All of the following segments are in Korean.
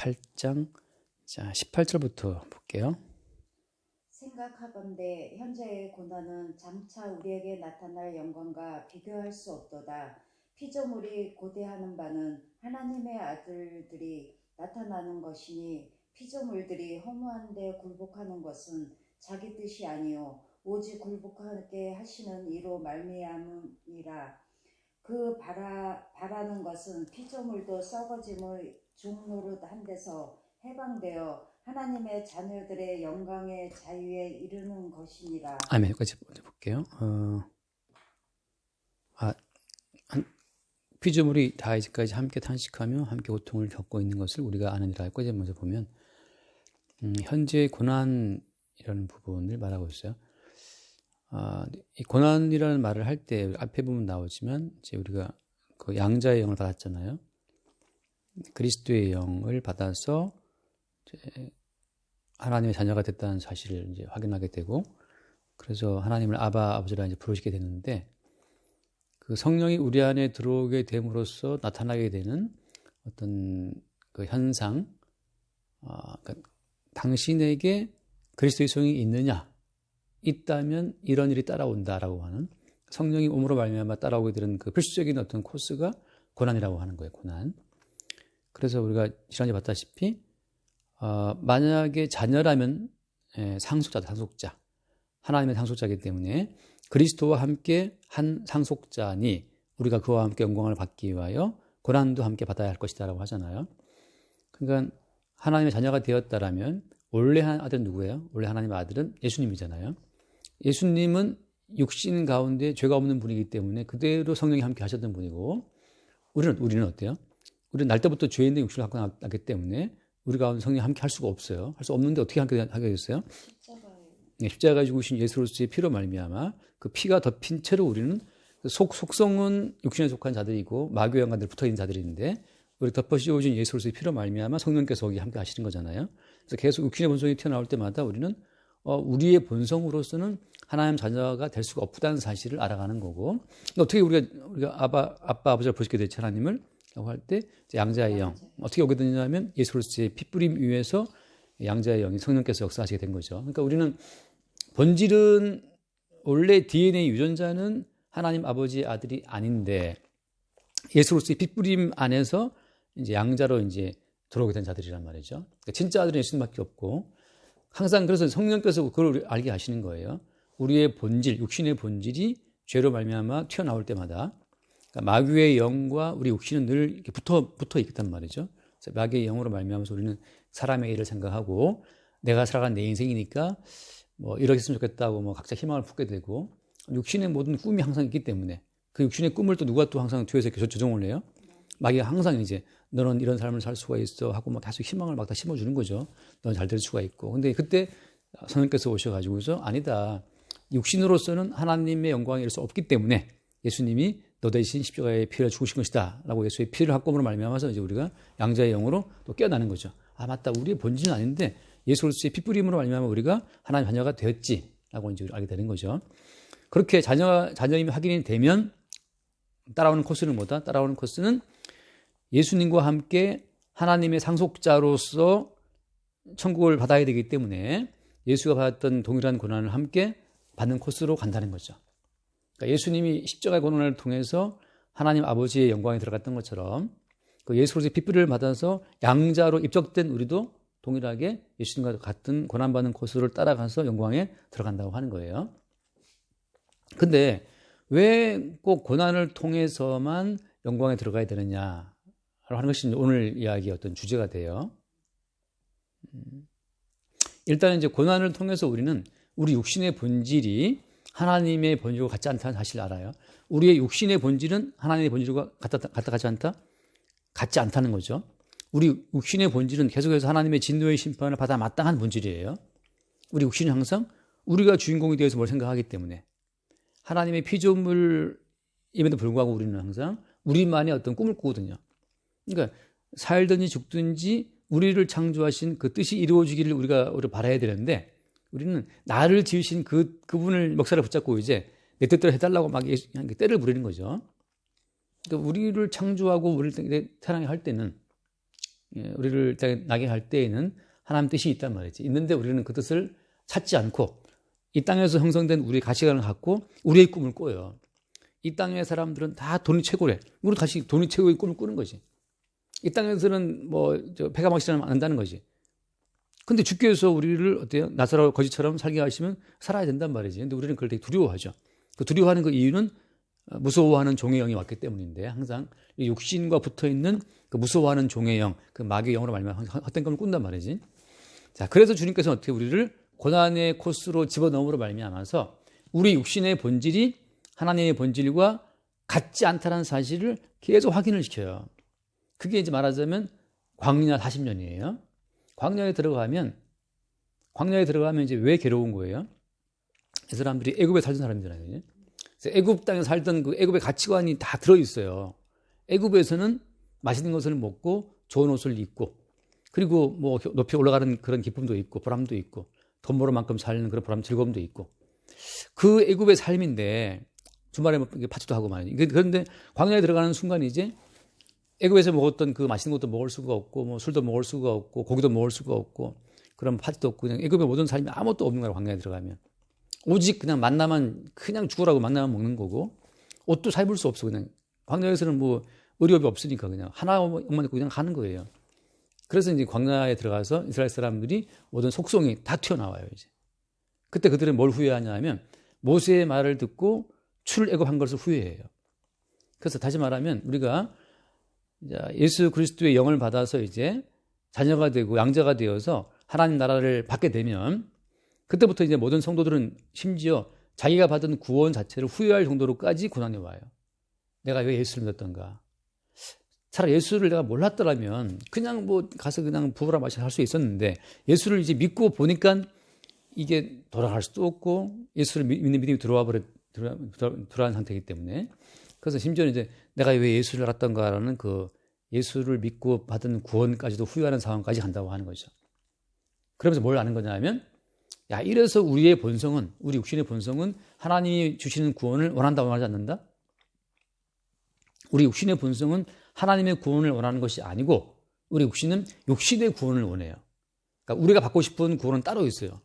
8장 자 18절부터 볼게요. 생각하건대 현재의 고난은 장차 우리에게 나타날 영광과 비교할 수 없도다. 피조물이 고대하는 바는 하나님의 아들들이 나타나는 것이니 피조물들이 허무한데 굴복하는 것은 자기 뜻이 아니요 오직 굴복하게 하시는 이로 말미암으니라. 그 바라는 것은 피조물도 썩어짐의 종노릇 한 데서 해방되어 하나님의 자녀들의 영광의 자유에 이르는 것이니라. 아멘. 여기까지 먼저 볼게요. 피조물이 다 이제까지 함께 탄식하며 함께 고통을 겪고 있는 것을 우리가 아느니라. 여기까지 먼저 보면 현재의 고난이라는 부분을 말하고 있어요. 이 고난이라는 말을 할 때 앞에 보면 나오지만 이제 우리가 그 양자의 영을 받았잖아요. 그리스도의 영을 받아서 이제 하나님의 자녀가 됐다는 사실을 이제 확인하게 되고, 그래서 하나님을 아버지라 이제 부르시게 되는데, 그 성령이 우리 안에 들어오게 됨으로써 나타나게 되는 어떤 그 현상, 그러니까 당신에게 그리스도의 성이 있느냐, 있다면 이런 일이 따라온다라고 하는, 성령이 몸으로 말미암아 따라오게 되는 그 필수적인 어떤 코스가 고난이라고 하는 거예요. 고난. 그래서 우리가 지난주에 봤다시피 만약에 자녀라면 상속자다. 상속자. 하나님의 상속자이기 때문에 그리스도와 함께 한 상속자니 우리가 그와 함께 영광을 받기 위하여 고난도 함께 받아야 할 것이다 라고 하잖아요. 그러니까 하나님의 자녀가 되었다라면 원래 아들은 누구예요? 원래 하나님의 아들은 예수님이잖아요. 예수님은 육신 가운데 죄가 없는 분이기 때문에 그대로 성령이 함께 하셨던 분이고, 우리는 어때요? 우리는 날 때부터 죄 있는 육신을 갖고 나기 때문에 우리 가운데 성령이 함께 할 수가 없어요. 할 수 없는데 어떻게 함께 하게 됐어요? 십자가에 죽으신 예수로서의 피로 말미암아 그 피가 덮인 채로 우리는 속성은 육신에 속한 자들이고 마귀와 연관들 붙어있는 자들인데, 우리 덮어 씌워진 예수로서의 피로 말미암아 성령께서 거기 함께 하시는 거잖아요. 그래서 계속 육신의 본성이 튀어나올 때마다 우리는 우리의 본성으로서는 하나님 자녀가 될 수가 없다는 사실을 알아가는 거고, 어떻게 우리가 아빠 아버지를 보시게 되지 하나님을 라고 할 때 양자의 영 어떻게 오게 되냐면 예수로서의 핏뿌림 위에서 양자의 영이 성령께서 역사하시게 된 거죠. 그러니까 우리는 본질은 원래 DNA 유전자는 하나님 아버지의 아들이 아닌데 예수로서의 핏뿌림 안에서 이제 양자로 이제 들어오게 된 자들이란 말이죠. 그러니까 진짜 아들은 예수님밖에 없고, 항상 그래서 성령께서 그걸 알게 하시는 거예요. 우리의 본질, 육신의 본질이 죄로 말미암아 튀어나올 때마다, 그러니까 마귀의 영과 우리 육신은 늘 이렇게 붙어 있단 말이죠. 그래서 마귀의 영으로 말미암아서 우리는 사람의 일을 생각하고, 내가 살아간 내 인생이니까 뭐 이렇게 했으면 좋겠다고 뭐 각자 희망을 품게 되고, 육신의 모든 꿈이 항상 있기 때문에 그 육신의 꿈을 또 누가 또 항상 뒤에서 이렇게 조종을 해요. 마귀가 항상 이제 너는 이런 삶을 살 수가 있어 하고 막 계속 희망을 막 다 심어주는 거죠. 너는 잘 될 수가 있고. 근데 그때 성령께서 오셔가지고서 아니다. 육신으로서는 하나님의 영광에 이를 수 없기 때문에 예수님이 너 대신 십자가에 피를 죽으신 것이다 라고 예수의 피를 합금으로 말미암아서 이제 우리가 양자의 영으로 또 깨어나는 거죠. 아 맞다, 우리의 본질은 아닌데 예수로서의 핏뿌림으로 말미암아 우리가 하나님 자녀가 되었지 라고 이제 알게 되는 거죠. 그렇게 자녀임이 확인이 되면 따라오는 코스는 뭐다? 따라오는 코스는 예수님과 함께 하나님의 상속자로서 천국을 받아야 되기 때문에 예수가 받았던 동일한 고난을 함께 받는 코스로 간다는 거죠. 그러니까 예수님이 십자가의 고난을 통해서 하나님 아버지의 영광에 들어갔던 것처럼 그 예수로서의 핏뿌림을 받아서 양자로 입적된 우리도 동일하게 예수님과 같은 고난받는 코스를 따라가서 영광에 들어간다고 하는 거예요. 근데 왜 꼭 고난을 통해서만 영광에 들어가야 되느냐라고 하는 것이 오늘 이야기의 어떤 주제가 돼요. 일단 이제 고난을 통해서 우리는 우리 육신의 본질이 하나님의 본질과 같지 않다는 사실을 알아요. 우리의 육신의 본질은 하나님의 본질과 같지 않다? 같지 않다는 거죠. 우리 육신의 본질은 계속해서 하나님의 진노의 심판을 받아 마땅한 본질이에요. 우리 육신은 항상 우리가 주인공이 되어서 뭘 생각하기 때문에, 하나님의 피조물임에도 불구하고 우리는 항상 우리만의 어떤 꿈을 꾸거든요. 그러니까 살든지 죽든지 우리를 창조하신 그 뜻이 이루어지기를 우리가 바라야 되는데, 우리는 나를 지으신 그분을 멱살을 붙잡고 이제 내 뜻대로 해달라고 막 때를 부리는 거죠. 그러니까 우리를 창조하고 우리를 태어나게 할 때는 우리를 나게 할 때에는 하나님 뜻이 있단 말이지. 있는데 우리는 그 뜻을 찾지 않고 이 땅에서 형성된 우리의 가치관을 갖고 우리의 꿈을 꿔요. 이 땅의 사람들은 다 돈이 최고래. 우리 다시 돈이 최고의 꿈을 꾸는 거지. 이 땅에서는 배가 막히지 않는다는 거지. 근데 주께서 우리를 어때요? 나사로 거지처럼 살게 하시면 살아야 된단 말이지. 근데 우리는 그걸 되게 두려워하죠. 그 두려워하는 그 이유는 무서워하는 종의 영이 왔기 때문인데, 항상 이 육신과 붙어 있는 그 무서워하는 종의 영, 그 마귀의 영으로 말미암아 헛된 꿈을 꾼단 말이지. 자, 그래서 주님께서 어떻게 우리를 고난의 코스로 집어넣음으로 말미암아서 우리 육신의 본질이 하나님의 본질과 같지 않다는 사실을 계속 확인을 시켜요. 그게 이제 말하자면 광야 40년이에요. 광야에 들어가면 이제 왜 괴로운 거예요? 이 사람들이 애굽에 살던 사람이잖아요. 그래서 애굽 땅에 살던 그 애굽의 가치관이 다 들어있어요. 애굽에서는 맛있는 것을 먹고 좋은 옷을 입고, 그리고 뭐 높이 올라가는 그런 기쁨도 있고 보람도 있고 돈 벌어 만큼 사는 그런 보람 즐거움도 있고, 그 애굽의 삶인데 주말에 파티도 하고 말이에요. 그런데 광야에 들어가는 순간 이제 애굽에서 먹었던 그 맛있는 것도 먹을 수가 없고, 뭐 술도 먹을 수가 없고, 고기도 먹을 수가 없고, 그런 파티도 없고, 그냥 애굽의 모든 삶이 아무것도 없는 거예요. 광야에 들어가면 오직 그냥 만나만, 그냥 죽으라고 만나만 먹는 거고, 옷도 사 입을 수 없어. 그냥 광야에서는 뭐 의료비 없으니까 그냥 하나만 입고 그냥 가는 거예요. 그래서 이제 광야에 들어가서 이스라엘 사람들이 모든 속성이 다 튀어나와요. 이제 그때 그들은 뭘 후회하냐면 모세의 말을 듣고 출애굽한 것을 후회해요. 그래서 다시 말하면 우리가 예수 그리스도의 영을 받아서 이제 자녀가 되고 양자가 되어서 하나님 나라를 받게 되면, 그때부터 이제 모든 성도들은 심지어 자기가 받은 구원 자체를 후회할 정도로까지 고난이 와요. 내가 왜 예수를 믿었던가? 차라리 예수를 내가 몰랐더라면 그냥 뭐 가서 그냥 부부라 마셔 할 수 있었는데, 예수를 이제 믿고 보니까 이게 돌아갈 수도 없고 예수를 믿는 믿음이 들어간 상태이기 때문에, 그래서 심지어 이제 내가 왜 예수를 알았던가라는 그 예수를 믿고 받은 구원까지도 후회하는 상황까지 간다고 하는 거죠. 그러면서 뭘 아는 거냐면, 이래서 우리의 본성은, 우리 육신의 본성은 하나님이 주시는 구원을 원한다고 말하지 않는다? 우리 육신의 본성은 하나님의 구원을 원하는 것이 아니고, 우리 육신은 육신의 구원을 원해요. 그러니까 우리가 받고 싶은 구원은 따로 있어요.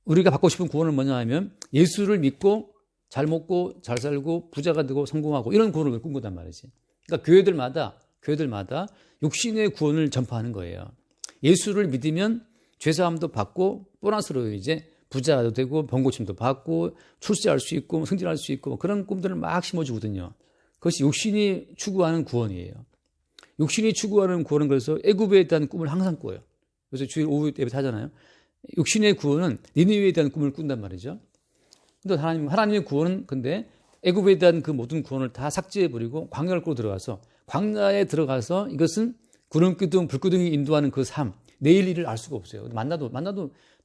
우리가 받고 싶은 구원은 뭐냐 하면 예수를 믿고 잘 먹고 잘 살고 부자가 되고 성공하고 이런 구원을 꿈꾸단 말이지. 그러니까 교회들마다 육신의 구원을 전파하는 거예요. 예수를 믿으면 죄사함도 받고 보너스로 이제 부자도 되고 병고침도 받고 출세할 수 있고 승진할 수 있고 그런 꿈들을 막 심어주거든요. 그것이 육신이 추구하는 구원이에요. 육신이 추구하는 구원은 그래서 애굽에 대한 꿈을 항상 꿔요. 그래서 주일 오후 예배 하잖아요. 육신의 구원은 니느웨에 대한 꿈을 꾼단 말이죠. 근데 하나님의 구원은 근데 애굽에 대한 그 모든 구원을 다 삭제해버리고 광야를 끌고 들어가서, 광야에 들어가서 이것은 구름기둥, 불기둥이 인도하는 그 삶, 내일 일을 알 수가 없어요. 만나도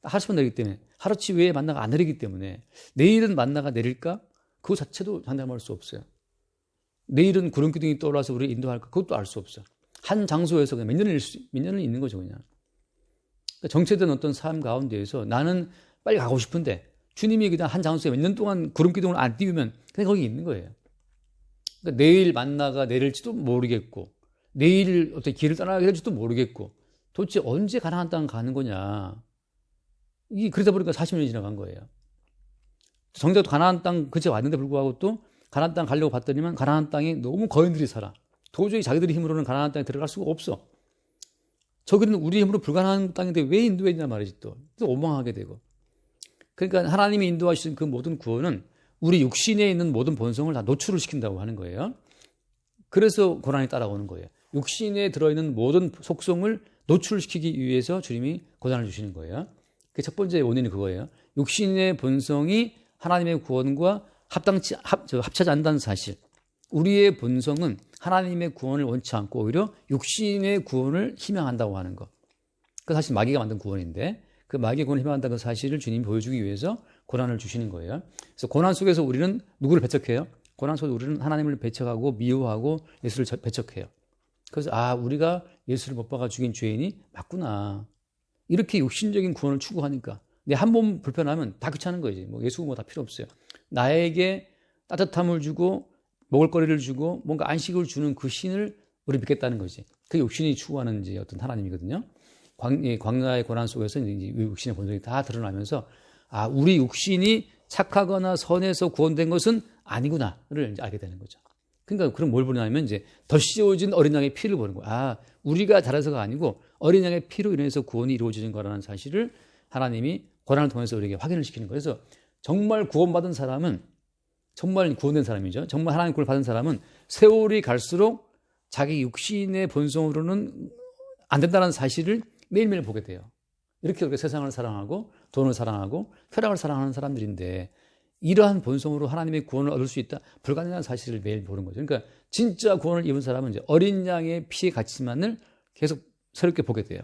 하루치만 내리기 때문에, 하루치 외에 만나가 안 내리기 때문에 내일은 만나가 내릴까? 그거 자체도 장담할 수 없어요. 내일은 구름기둥이 떠올라서 우리를 인도할까? 그것도 알 수 없어요. 한 장소에서 그냥 몇 년을 있는 거죠, 그냥. 그러니까 정체된 어떤 삶 가운데에서 나는 빨리 가고 싶은데 주님이 그냥 한 장소에 몇 년 동안 구름기둥을 안 띄우면 그냥 거기 있는 거예요. 그러니까 내일 만나가 내릴지도 모르겠고, 내일 어떻게 길을 떠나게 될지도 모르겠고, 도대체 언제 가나안 땅 가는 거냐. 이게 그러다 보니까 40년이 지나간 거예요. 정작 가나안 땅 근처에 왔는데 불구하고 또 가나안 땅 가려고 봤더니만 가나안 땅에 너무 거인들이 살아. 도저히 자기들의 힘으로는 가나안 땅에 들어갈 수가 없어. 저기는 우리 힘으로 불가능한 땅인데 왜 인도했냐 말이지. 또 원망하게 되고. 그러니까 하나님이 인도하신 그 모든 구원은 우리 육신에 있는 모든 본성을 다 노출을 시킨다고 하는 거예요. 그래서 고난이 따라오는 거예요. 육신에 들어있는 모든 속성을 노출시키기 위해서 주님이 고난을 주시는 거예요. 그 첫 번째 원인이 그거예요. 육신의 본성이 하나님의 구원과 합차지 않는다는 사실. 우리의 본성은 하나님의 구원을 원치 않고 오히려 육신의 구원을 희망한다고 하는 것. 그 사실 마귀가 만든 구원인데, 그 마귀의 구원을 희망한다는 사실을 주님이 보여주기 위해서 고난을 주시는 거예요. 그래서 고난 속에서 우리는 누구를 배척해요? 고난 속에서 우리는 하나님을 배척하고 미워하고 예수를 배척해요. 그래서 우리가 예수를 못 박아 죽인 죄인이 맞구나. 이렇게 육신적인 구원을 추구하니까 내 한 몸 불편하면 다 귀찮은 거지. 뭐 예수 뭐 다 필요 없어요. 나에게 따뜻함을 주고 먹을거리를 주고 뭔가 안식을 주는 그 신을 우리 믿겠다는 거지. 그게 육신이 추구하는 이제 어떤 하나님이거든요. 광야의 고난 속에서 이제 육신의 본성이 다 드러나면서 우리 육신이 착하거나 선해서 구원된 것은 아니구나를 이제 알게 되는 거죠. 그러니까 그럼 뭘 보냐면 이제 더 씌워진 어린 양의 피를 보는 거예요. 우리가 잘해서가 아니고 어린 양의 피로 인해서 구원이 이루어지는 거라는 사실을 하나님이 고난을 통해서 우리에게 확인을 시키는 거예요. 그래서 정말 구원받은 사람은 정말 구원된 사람이죠. 정말 하나님 구원을 받은 사람은 세월이 갈수록 자기 육신의 본성으로는 안 된다는 사실을 매일매일 보게 돼요. 이렇게 세상을 사랑하고 돈을 사랑하고 쾌락을 사랑하는 사람들인데 이러한 본성으로 하나님의 구원을 얻을 수 있다? 불가능한 사실을 매일 보는 거죠. 그러니까 진짜 구원을 입은 사람은 이제 어린 양의 피의 가치만을 계속 새롭게 보게 돼요.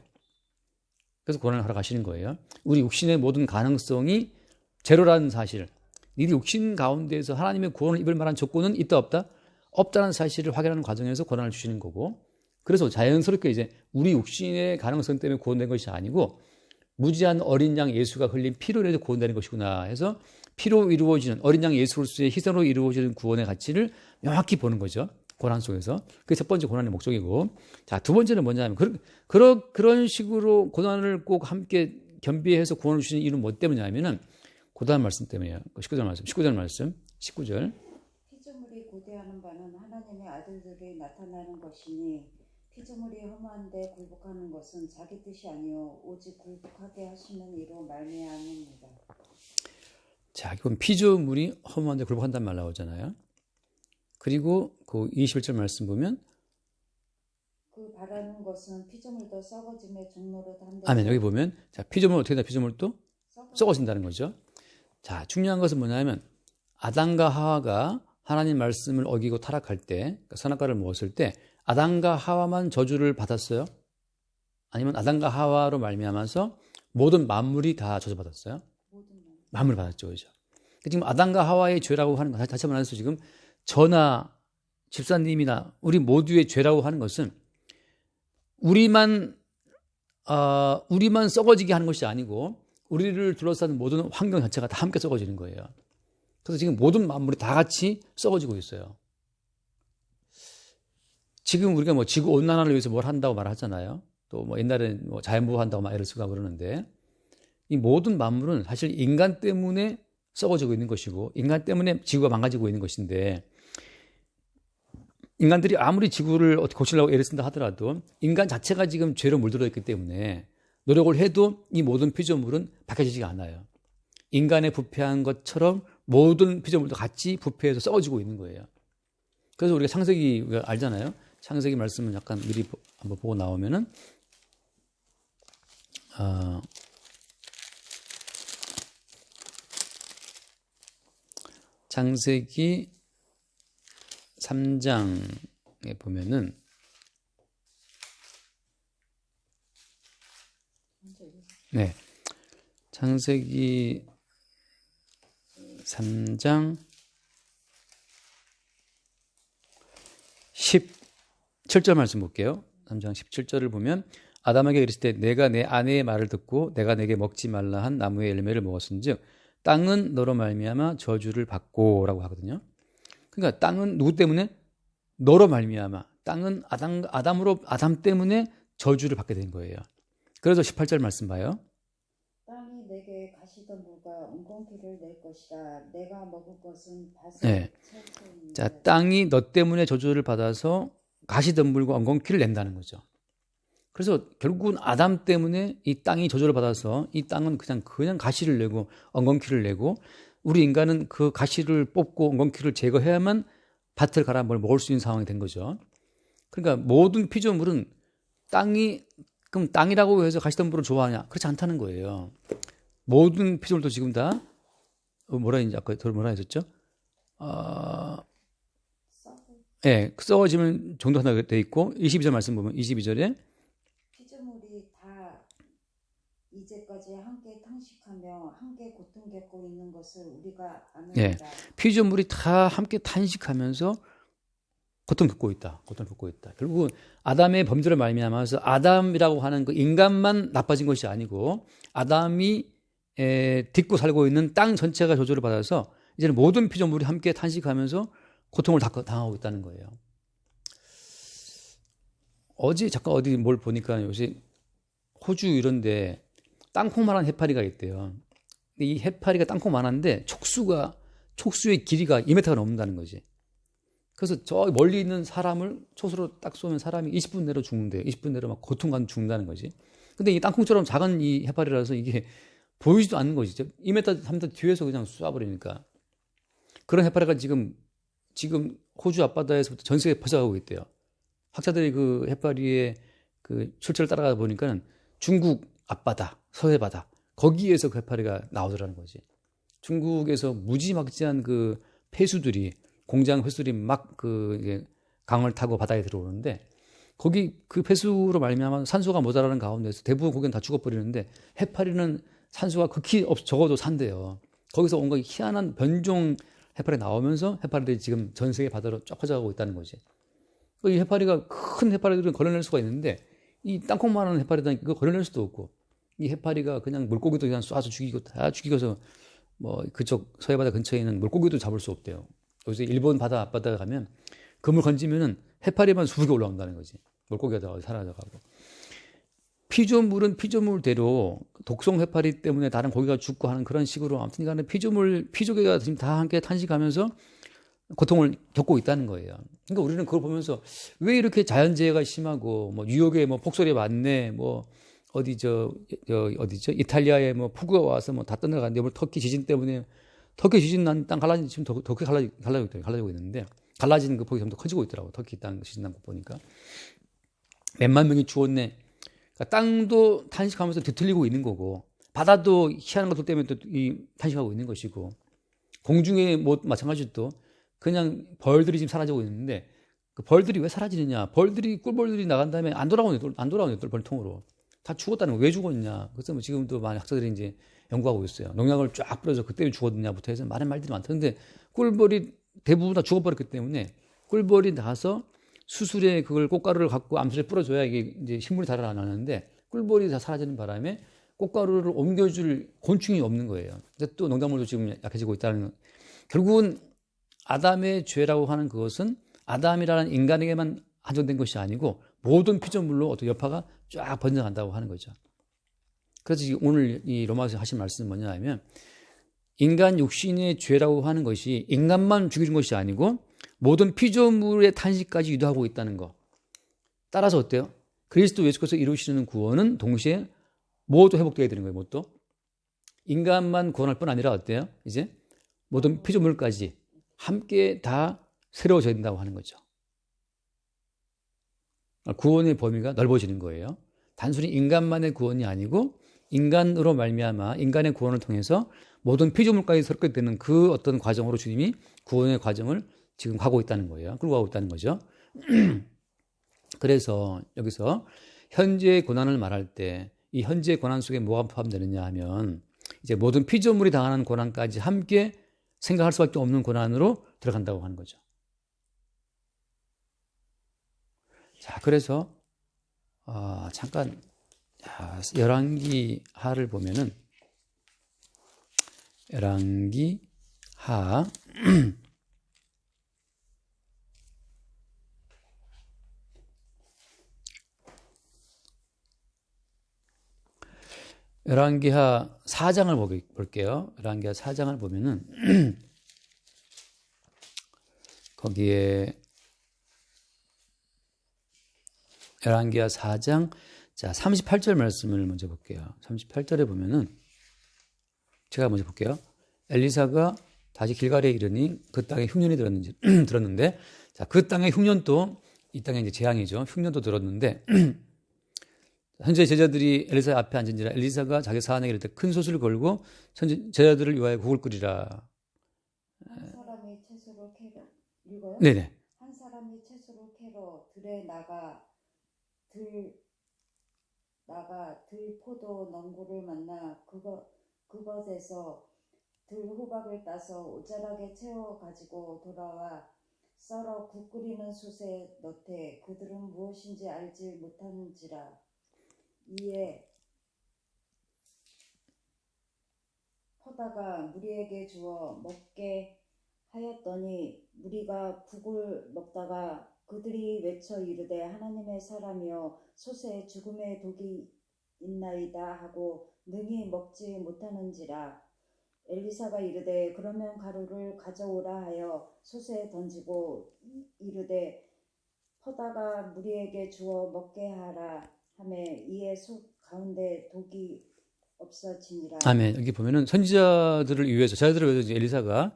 그래서 구원을 하러 가시는 거예요. 우리 육신의 모든 가능성이 제로라는 사실, 이 육신 가운데에서 하나님의 구원을 입을 만한 조건은 있다 없다? 없다는 사실을 확인하는 과정에서 고난을 주시는 거고, 그래서 자연스럽게 이제 우리 육신의 가능성 때문에 구원된 것이 아니고 무지한 어린 양 예수가 흘린 피로 인해서 구원되는 것이구나 해서 피로 이루어지는 어린 양 예수로서의 희생으로 이루어지는 구원의 가치를 명확히 보는 거죠. 고난 속에서. 그게 첫 번째 고난의 목적이고, 자, 두 번째는 뭐냐면 그런 식으로 고난을 꼭 함께 겸비해서 구원을 주시는 이유는 뭐 때문이냐면은 고단 말씀 때문이에요. 19절 말씀. 피조물이 고대하는 바는 하나님의 아들들이 나타나는 것이니 피조물이 허무한데 굴복하는 것은 자기 뜻이 아니요 오직 굴복하게 하시는 이로 말미암습니다. 자, 그럼 피조물이 허무한데 굴복한다는 말 나오잖아요. 그리고 그 21절 말씀 보면 그 바라는 것은 피조물도 썩어짐의 종로로 한데. 아멘. 여기 보면 자, 피조물 어떻게 된다? 피조물도 썩어진다는 거죠. 자, 중요한 것은 뭐냐면 아담과 하와가 하나님 말씀을 어기고 타락할 때, 그러니까 선악과를 먹었을 때 아담과 하와만 저주를 받았어요? 아니면 아담과 하와로 말미암아서 모든 만물이 다 저주받았어요? 만물 받았죠, 그죠? 지금 아담과 하와의 죄라고 하는 거, 다시 한번 말해서 지금 저나 집사님이나 우리 모두의 죄라고 하는 것은 우리만 썩어지게 하는 것이 아니고 우리를 둘러싸는 모든 환경 자체가 다 함께 썩어지는 거예요. 그래서 지금 모든 만물이 다 같이 썩어지고 있어요. 지금 우리가 뭐 지구 온난화를 위해서 뭘 한다고 말하잖아요. 또 뭐 옛날에 뭐 자연보호 한다고 막 애를 쓰고 그러는데 이 모든 만물은 사실 인간 때문에 썩어지고 있는 것이고 인간 때문에 지구가 망가지고 있는 것인데 인간들이 아무리 지구를 어떻게 고치려고 애를 쓴다 하더라도 인간 자체가 지금 죄로 물들어 있기 때문에 노력을 해도 이 모든 피조물은 바뀌어지지가 않아요. 인간의 부패한 것처럼 모든 피조물도 같이 부패해서 썩어지고 있는 거예요. 그래서 우리가 창세기 우리가 알잖아요. 창세기 말씀은 약간 미리 한번 보고 나오면은 창세기 3장에 보면은 네, 창세기 3장 17절 말씀 볼게요. 3장 17절을 보면 아담에게 이르실 때 내가 내 아내의 말을 듣고 내가 내게 먹지 말라 한 나무의 열매를 먹었은즉 땅은 너로 말미암아 저주를 받고라고 하거든요. 그러니까 땅은 누구 때문에? 너로 말미암아. 땅은 아담 때문에 저주를 받게 된 거예요. 그래서 18절 말씀 봐요. 땅이 내게 가시덤불과 엉겅퀴를 낼 것이라. 내가 먹을 것은 밭을 네. 자, 땅이 너 때문에 저주를 받아서 가시덤불과 엉겅퀴를 낸다는 거죠. 그래서 결국은 아담 때문에 이 땅이 저주를 받아서 이 땅은 그냥 가시를 내고 엉겅퀴를 내고 우리 인간은 그 가시를 뽑고 엉겅퀴를 제거해야만 밭을 갈아 뭘 먹을 수 있는 상황이 된 거죠. 그러니까 모든 피조물은 그럼 땅이라고 해서 가시덤불을 좋아하냐? 그렇지 않다는 거예요. 모든 피조물도 지금 다 뭐라 했는지 아까 뭐라 했었죠? 썩어지면 정도 하나 돼 있고 22절 말씀 보면 22절에 피조물이 다 이제까지 함께 탄식하며 함께 고통 겪고 있는 것을 우리가 아느니라. 피조물이 다 함께 탄식하면서 고통 겪고 있다. 결국은 아담의 범죄를 말미암아서 아담이라고 하는 그 인간만 나빠진 것이 아니고 아담이 딛고 살고 있는 땅 전체가 저주를 받아서 이제는 모든 피조물이 함께 탄식하면서 고통을 당하고 있다는 거예요. 어제 잠깐 어디 뭘 보니까 요새 호주 이런데 땅콩만한 해파리가 있대요. 근데 이 해파리가 땅콩만한데 촉수의 길이가 2m가 넘는다는 거지. 그래서 저 멀리 있는 사람을 촉수로 딱 쏘면 사람이 20분 내로 죽는데 20분 내로 막 고통감 죽는다는 거지. 근데 이 땅콩처럼 작은 이 해파리라서 이게 보이지도 않는 거지. 2m, 3m 뒤에서 그냥 쏴버리니까. 그런 해파리가 지금 호주 앞바다에서부터 전 세계에 퍼져가고 있대요. 학자들이 그 해파리의 그 출처를 따라가다 보니까는 중국 앞바다, 서해바다, 거기에서 그 해파리가 나오더라는 거지. 중국에서 무지막지한 그 폐수들이, 공장 폐수들이 막 그 강을 타고 바다에 들어오는데, 거기 그 폐수로 말미암아 산소가 모자라는 가운데서 대부분 거기는 다 죽어버리는데, 해파리는 산소가 극히 적어도 산대요. 거기서 온갖 희한한 변종 해파리 나오면서 해파리들이 지금 전 세계 바다로 쫙 퍼져가고 있다는 거지. 이 해파리가 큰 해파리들은 걸어낼 수가 있는데 이 땅콩만한 해파리는 그거 걸어낼 수도 없고, 이 해파리가 그냥 물고기도 그냥 쏴서 죽이고 다 죽이고서 뭐 그쪽 서해바다 근처에 있는 물고기도 잡을 수 없대요. 요새 일본 바다 앞바다에 가면 그물 건지면은 해파리만 수북에 올라온다는 거지. 물고기가 다 사라져가고. 피조물대로 독성 해파리 때문에 다른 고기가 죽고 하는 그런 식으로 아무튼 간에 피조개가 지금 다 함께 탄식하면서 고통을 겪고 있다는 거예요. 그러니까 우리는 그걸 보면서 왜 이렇게 자연재해가 심하고, 뭐 뉴욕에 뭐 폭설이 왔네, 뭐 어디죠 이탈리아에 뭐 폭우가 와서 뭐 다 떠나갔는데, 뭐 터키 지진 때문에 터키 지진 난 땅 갈라진 지금 더 크게 갈라지고 있는데, 갈라지는 그 폭이 좀 더 커지고 있더라고. 터키 땅 지진 난 거 보니까 몇만 명이 죽었네. 그러니까 땅도 탄식하면서 뒤틀리고 있는 거고, 바다도 희한한 것들 때문에 또 탄식하고 있는 것이고, 공중에 뭐 마찬가지로 또 그냥 벌들이 지금 사라지고 있는데, 그 벌들이 왜 사라지느냐? 꿀벌들이 나간 다음에 안 돌아오네, 벌통으로. 다 죽었다는 거. 왜 죽었냐? 그래서 뭐 지금도 많은 학자들이 이제 연구하고 있어요. 농약을 쫙 뿌려서 그때 왜 죽었느냐부터 해서 많은 말들이 많던데, 꿀벌이 대부분 다 죽어버렸기 때문에 꿀벌이 나서 수술에 그걸 꽃가루를 갖고 암술에 뿌려줘야 이게 이제 식물이 자라나는데, 꿀벌이 다 사라지는 바람에 꽃가루를 옮겨줄 곤충이 없는 거예요. 근데 또 농작물도 지금 약해지고 있다는, 결국은 아담의 죄라고 하는 그것은 아담이라는 인간에게만 한정된 것이 아니고 모든 피조물로 어떤 여파가 쫙 번져간다고 하는 거죠. 그래서 오늘 이 로마서 하신 말씀은 뭐냐 하면, 인간 육신의 죄라고 하는 것이 인간만 죽여준 것이 아니고 모든 피조물의 탄식까지 유도하고 있다는 거. 따라서 어때요? 그리스도 예수께서 이루시는 구원은 동시에 모두 회복되어야 되는 거예요. 모두. 인간만 구원할 뿐 아니라 어때요? 이제 모든 피조물까지 함께 다 새로워져야 된다고 하는 거죠. 구원의 범위가 넓어지는 거예요. 단순히 인간만의 구원이 아니고 인간으로 말미암아 인간의 구원을 통해서 모든 피조물까지 새롭게 되는 그 어떤 과정으로 주님이 구원의 과정을 지금 가고 있다는 거예요. 끌고 가고 있다는 거죠. 그래서 여기서 현재의 고난을 말할 때 이 현재의 고난 속에 뭐가 포함되느냐 하면, 이제 모든 피조물이 당하는 고난까지 함께 생각할 수밖에 없는 고난으로 들어간다고 하는 거죠. 자, 그래서 잠깐 열왕기하를 보면은, 열왕기하 4장을 볼게요. 열왕기하 4장을 보면은 거기에 열왕기하 4장 38절 말씀을 먼저 볼게요. 38절에 보면은, 제가 먼저 볼게요. 엘리사가 다시 길갈에 이르니 그 땅에 흉년이 들었는데, 자, 그 땅의 흉년도, 이 땅의 이제 재앙이죠. 흉년도 들었는데, 현재 제자들이 엘리사 앞에 앉은지라 엘리사가 자기 사안에게 이를 때 큰 소리를 걸고 제자들을 위하여 국을 끓이라. 한 사람이 채소를 캐러, 읽어요? 네네. 한 사람이 채소를 캐러 들에 들포도 넝굴을 만나 그것에서 들호박을 따서 옷자락에 채워 가지고 돌아와 썰어 국 끓이는 솥에 넣되 그들은 무엇인지 알지 못하는지라. 이에 퍼다가 무리에게 주어 먹게 하였더니 무리가 국을 먹다가 그들이 외쳐 이르되 하나님의 사람이여 솥에 죽음의 독이 있나이다 하고 능히 먹지 못하는지라. 엘리사가 이르되 그러면 가루를 가져오라 하여 솥에 던지고 이르되 퍼다가 무리에게 주어 먹게 하라 하매 이에 솥 가운데 독이 없어지니라. 아멘. 여기 보면은 선지자들을 위해서, 자기들을 위해서 이제 엘리사가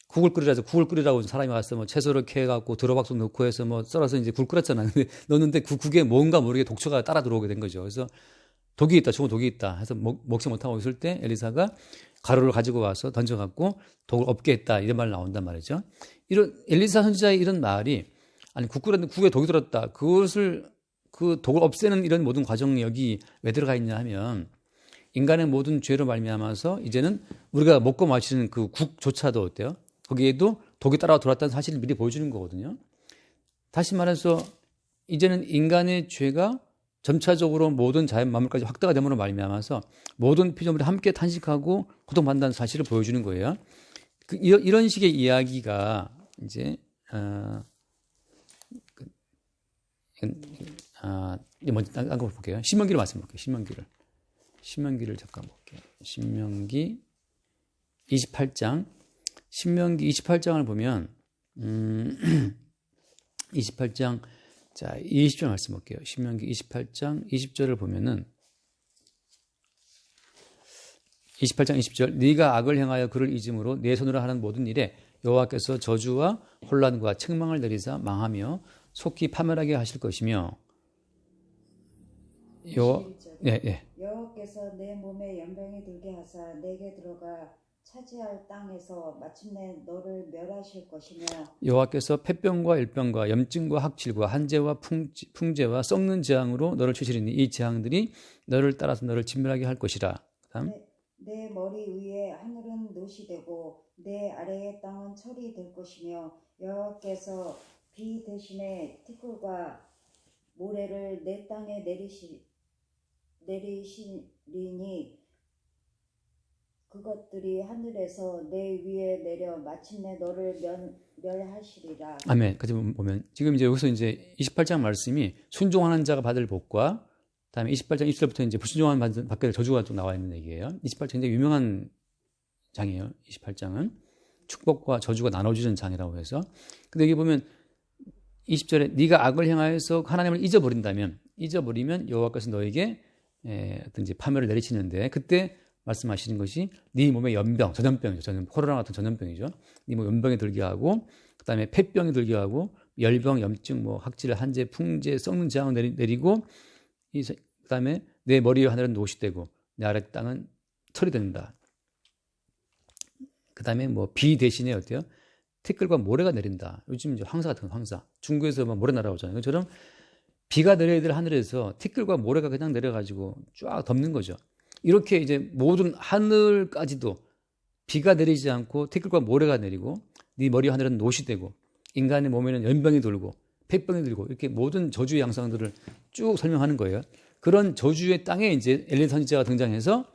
국을 끓이라서 국을 끓이라고 사람이 와서 뭐 채소를 캐갖고 들어박수 넣고 해서 뭐 썰어서 이제 국 끓였잖아요. 근데 넣었는데 그 국에 뭔가 모르게 독초가 따라 들어오게 된 거죠. 그래서 독이 있다, 죽은 독이 있다 해서 먹지 못하고 있을 때 엘리사가 가루를 가지고 와서 던져갖고 독을 없게 했다. 이런 말 나온단 말이죠. 이런 엘리사 선지자의 이런 말이, 아니 국 끓였는데 국에 독이 들었다. 그 독을 없애는 이런 모든 과정이 여기 왜 들어가 있냐 하면, 인간의 모든 죄로 말미암아서 이제는 우리가 먹고 마시는 그 국조차도 어때요? 거기에도 독이 따라 들어왔다는 사실을 미리 보여주는 거거든요. 다시 말해서 이제는 인간의 죄가 점차적으로 모든 자연 만물까지 확대가 됨으로 말미암아서 모든 피조물이 함께 탄식하고 고통받는다는 사실을 보여주는 거예요. 이런 식의 이야기가 이제 먼저 딴 거 볼게요. 신명기를 말씀 볼게요. 신명기를 잠깐 볼게요. 신명기 28장. 신명기 28장을 보면 28장 자 20절 말씀 볼게요. 신명기 28장 20절을 보면은 28장 20절 네가 악을 행하여 그를 잊음으로 내 손으로 하는 모든 일에 여호와께서 저주와 혼란과 책망을 내리사 망하며 속히 파멸하게 하실 것이며 여호와께서 내 몸에 연병이 들게 하사 내게 들어가 차지할 땅에서 마침내 너를 멸하실 것이며 여호와께서 폐병과 일병과 염증과 학질과 한재와 풍재와 썩는 재앙으로 너를 치시리니 이 재앙들이 너를 따라서 너를 진멸하게 할 것이라. 다음. 내 머리 위에 하늘은 노시 되고 내 아래의 땅은 철이 될 것이며 여호와께서 비 대신에 티끌과 모래를 내 땅에 내리시리니 그것들이 하늘에서 내 위에 내려 마침내 너를 멸하시리라. 아멘. 그래서 보면 지금 이제 여기서 이제 28장 말씀이 순종하는 자가 받을 복과 그다음에 28장 20절부터 이제 불순종하는 자가 받게 될 저주가 또 나와 있는 얘기예요. 28장 굉장히 유명한 장이에요. 28장은 축복과 저주가 나눠지는 장이라고 해서. 근데 여기 보면 20절에 네가 악을 행하여서 하나님을 잊어버리면 여호와께서 너에게 어떤 이제 파멸을 내리시는데, 그때 말씀하시는 것이 네 몸에 연병, 전염병이죠. 코로나 같은 전염병이죠. 네 몸에 연병이 들게 하고, 그다음에 폐병이 들게 하고, 열병, 염증, 뭐 학질, 한재, 풍재, 썩는 재앙을 내리고, 그다음에 내 머리 위에 하늘은 노시 되고 내 아래 땅은 철이 된다. 그다음에 뭐 비 대신에 어때요? 티끌과 모래가 내린다. 요즘 이제 황사 같은 황사. 중국에서 막 모래 날아오잖아요. 그처럼 비가 내려야 될 하늘에서 티끌과 모래가 그냥 내려가지고 쫙 덮는 거죠. 이렇게 이제 모든 하늘까지도 비가 내리지 않고 티끌과 모래가 내리고 네 머리 하늘은 노시 되고 인간의 몸에는 연병이 돌고 폐병이 들고 이렇게 모든 저주의 양상들을 쭉 설명하는 거예요. 그런 저주의 땅에 이제 엘리 선지자가 등장해서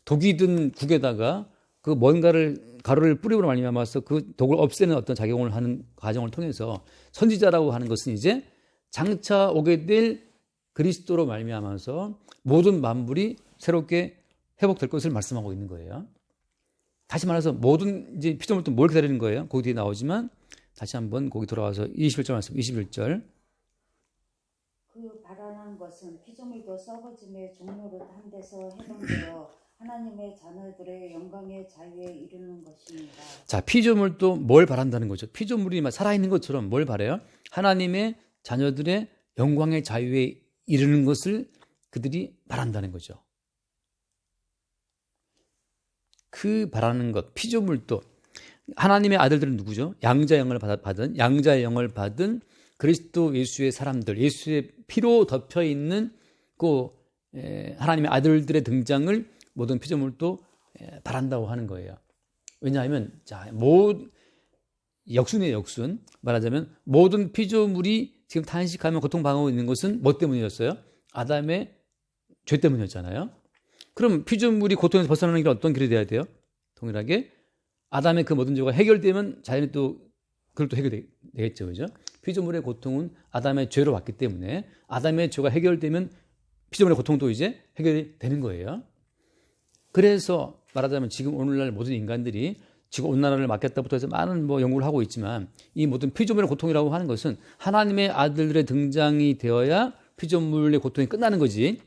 독이 든 국에다가 그 뭔가를 가루를 뿌리고 말미암아서 그 독을 없애는 어떤 작용을 하는 과정을 통해서 선지자라고 하는 것은 이제 장차 오게 될 그리스도로 말미암아서 모든 만물이 새롭게 회복될 것을 말씀하고 있는 거예요. 다시 말해서 모든 이제 피조물도 뭘 기다리는 거예요? 거기 뒤에 나오지만 다시 한번 거기 돌아와서 21절 말씀, 21절. 그 바라는 것은 피조물도 썩어짐의 종로를 한 데서 해방되어 하나님의 자녀들의 영광의 자유에 이르는 것입니다. 자, 피조물도 뭘 바란다는 거죠? 피조물이 살아있는 것처럼 뭘 바래요? 하나님의 자녀들의 영광의 자유에 이르는 것을 그들이 바란다는 거죠. 그 바라는 것, 피조물도 하나님의 아들들은 누구죠? 양자의 영을 받은 그리스도 예수의 사람들, 예수의 피로 덮여 있는 그 하나님의 아들들의 등장을 모든 피조물도 바란다고 하는 거예요. 왜냐하면 역순이에요, 역순. 말하자면 모든 피조물이 지금 탄식하며 고통당하고 있는 것은 뭐 때문이었어요? 아담의 죄 때문이었잖아요. 그럼 피조물이 고통에서 벗어나는 길은 어떤 길이 돼야 돼요? 동일하게 아담의 그 모든 죄가 해결되면 자연이 또 그걸 또 해결되겠죠, 그죠? 피조물의 고통은 아담의 죄로 왔기 때문에 아담의 죄가 해결되면 피조물의 고통도 이제 해결이 되는 거예요. 그래서 말하자면 지금 오늘날 모든 인간들이 지구 온난화를 막겠다부터 해서 많은 연구를 하고 있지만 이 모든 피조물의 고통이라고 하는 것은 하나님의 아들들의 등장이 되어야 피조물의 고통이 끝나는 거지.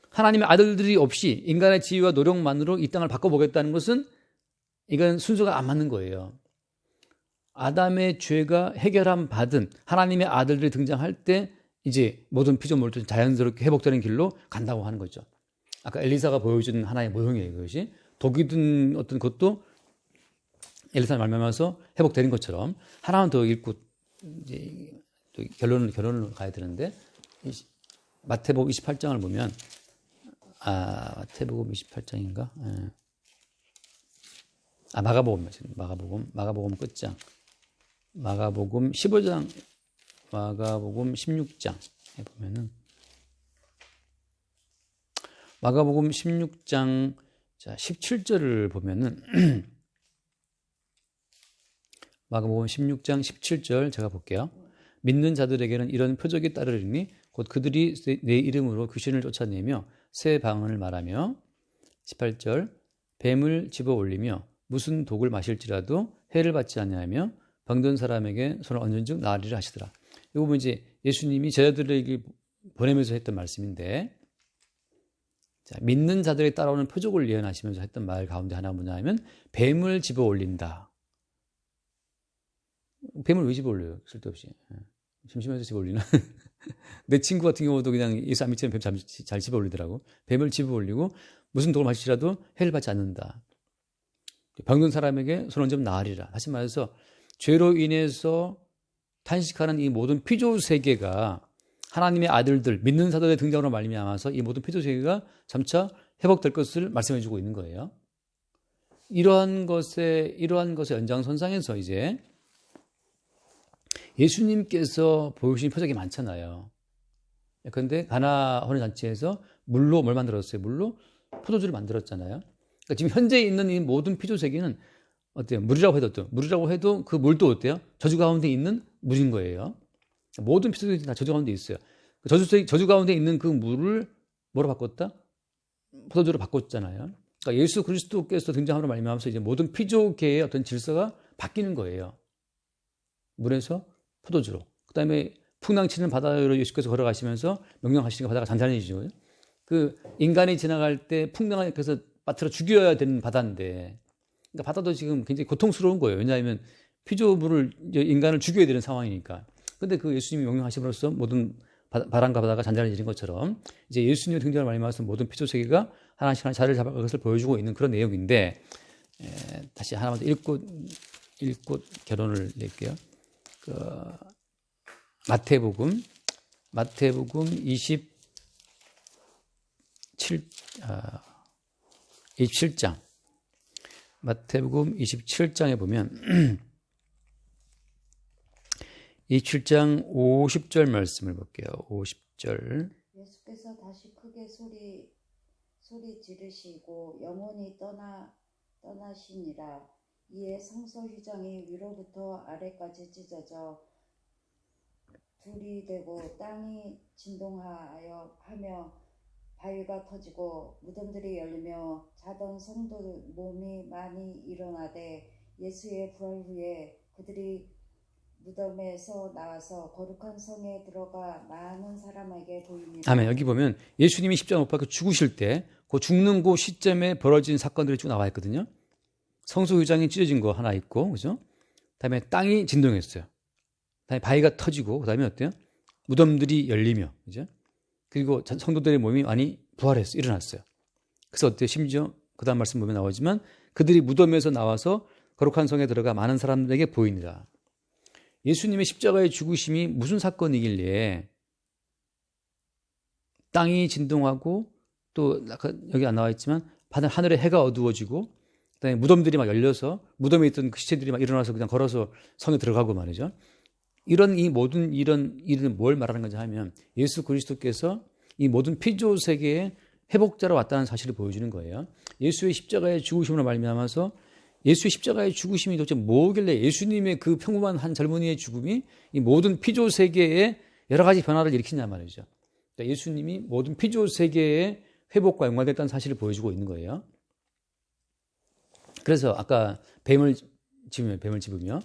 하나님의 아들들이 없이 인간의 지혜와 노력만으로 이 땅을 바꿔보겠다는 것은 이건 순서가 안 맞는 거예요. 아담의 죄가 해결함 받은 하나님의 아들들이 등장할 때 이제 모든 피조물도 자연스럽게 회복되는 길로 간다고 하는 거죠. 아까 엘리사가 보여준 하나의 모형이에요. 그것이 독이 든 어떤 것도 엘리사를 말미암아서 회복되는 것처럼 하나만 더 읽고 이제 또 결론을 가야 되는데 마태복음 28장을 보면 마태복음 28장인가? 마가복음 끝장. 마가복음 15장, 마가복음 16장에 보면은 마가복음 16장 17절을 보면은 마가복음 16장 17절 제가 볼게요. 믿는 자들에게는 이런 표적이 따르리니 곧 그들이 내 이름으로 귀신을 쫓아내며 새 방언을 말하며 18절 뱀을 집어 올리며 무슨 독을 마실지라도 해를 받지 아니하며 병든 사람에게 손을 얹은즉 나으리라 하시더라. 이거 보면 이제 예수님이 제자들에게 보내면서 했던 말씀인데 믿는 자들이 따라오는 표적을 예언하시면서 했던 말 가운데 하나가 뭐냐 하면 뱀을 집어 올린다. 뱀을 왜 집어 올려요? 쓸데없이. 심심해서 집어 올리나? 내 친구 같은 경우도 그냥 예수 안 믿지만 뱀 잘 집어 올리더라고. 뱀을 집어 올리고 무슨 독을 마실지라도 해를 받지 않는다. 병든 사람에게 손 얹으면 나으리라. 다시 말해서 죄로 인해서 탄식하는 이 모든 피조 세계가 하나님의 아들들, 믿는 사도의 등장으로 말미암아서 이 모든 피조 세계가 점차 회복될 것을 말씀해 주고 있는 거예요. 이러한 것의 연장선상에서 이제 예수님께서 보여주신 표적이 많잖아요. 그런데 가나 혼의 잔치에서 물로 뭘 만들었어요? 물로 포도주를 만들었잖아요. 그러니까 지금 현재 있는 이 모든 피조 세계는 어때요? 물이라고 해도 그 물도 어때요? 저주 가운데 있는 물인 거예요. 모든 피조 세계가 다 저주 가운데 있어요. 저주 가운데 있는 그 물을 뭐로 바꿨다? 포도주로 바꿨잖아요. 그러니까 예수 그리스도께서 등장함으로 말미암아서 이제 모든 피조계의 어떤 질서가 바뀌는 거예요. 물에서 포도주로. 그다음에 풍랑치는 바다로 예수께서 걸어가시면서 명령하시니까 바다가 잔잔해지죠. 그 인간이 지나갈 때 풍랑을 그래서 빠뜨려 죽여야 되는 바다인데, 그러니까 바다도 지금 굉장히 고통스러운 거예요. 왜냐하면 피조물을 인간을 죽여야 되는 상황이니까. 근데 그 예수님이 명령하심으로써 모든 바람과 바다가 잔잔해지는 것처럼 이제 예수님의 등장을 말미암아서 모든 피조 세계가 하나씩 자리를 잡아갈 것을 보여주고 있는 그런 내용인데, 다시 하나만 더 읽고 결론을 낼게요. 마태복음 27장. 마태복음 27장에 보면 27장 50절 말씀을 볼게요. 50절. 예수께서 다시 크게 소리 지르시고 영혼이 떠나시니라. 이에 성소 휘장이 위로부터 아래까지 찢어져 둘이 되고 땅이 진동하여 바위가 터지고 무덤들이 열리며 자던 성도 몸이 많이 일어나되 예수의 부활 후에 그들이 무덤에서 나와서 거룩한 성에 들어가 많은 사람에게 보입니다. 아멘. 여기 보면 예수님이 십자가 못 박혀 죽으실 때 그 죽는 그 시점에 벌어진 사건들이 쭉 나와 있거든요. 성소 휘장이 찢어진 거 하나 있고, 그죠? 그다음에 땅이 진동했어요. 그다음에 바위가 터지고, 그다음에 어때요? 무덤들이 열리며, 그죠? 그리고 성도들의 몸이 많이 부활했어요. 일어났어요. 그래서 어때요? 심지어 그다음 말씀 보면 나오지만 그들이 무덤에서 나와서 거룩한 성에 들어가 많은 사람들에게 보이니라. 예수님의 십자가의 죽으심이 무슨 사건이길래 땅이 진동하고 또 여기 안 나와 있지만 하늘에 해가 어두워지고 그다음에 무덤들이 막 열려서 무덤에 있던 그 시체들이 막 일어나서 그냥 걸어서 성에 들어가고 말이죠. 이 모든 이런 일은 뭘 말하는 건지 하면 예수 그리스도께서 이 모든 피조 세계의 회복자로 왔다는 사실을 보여주는 거예요. 예수의 십자가의 죽으심으로 말미암아서 예수의 십자가의 죽으심이 도대체 뭐길래 예수님의 그 평범한 한 젊은이의 죽음이 이 모든 피조 세계에 여러 가지 변화를 일으키냐 말이죠. 그러니까 예수님이 모든 피조 세계의 회복과 연관됐다는 사실을 보여주고 있는 거예요. 그래서 아까 뱀을 집으며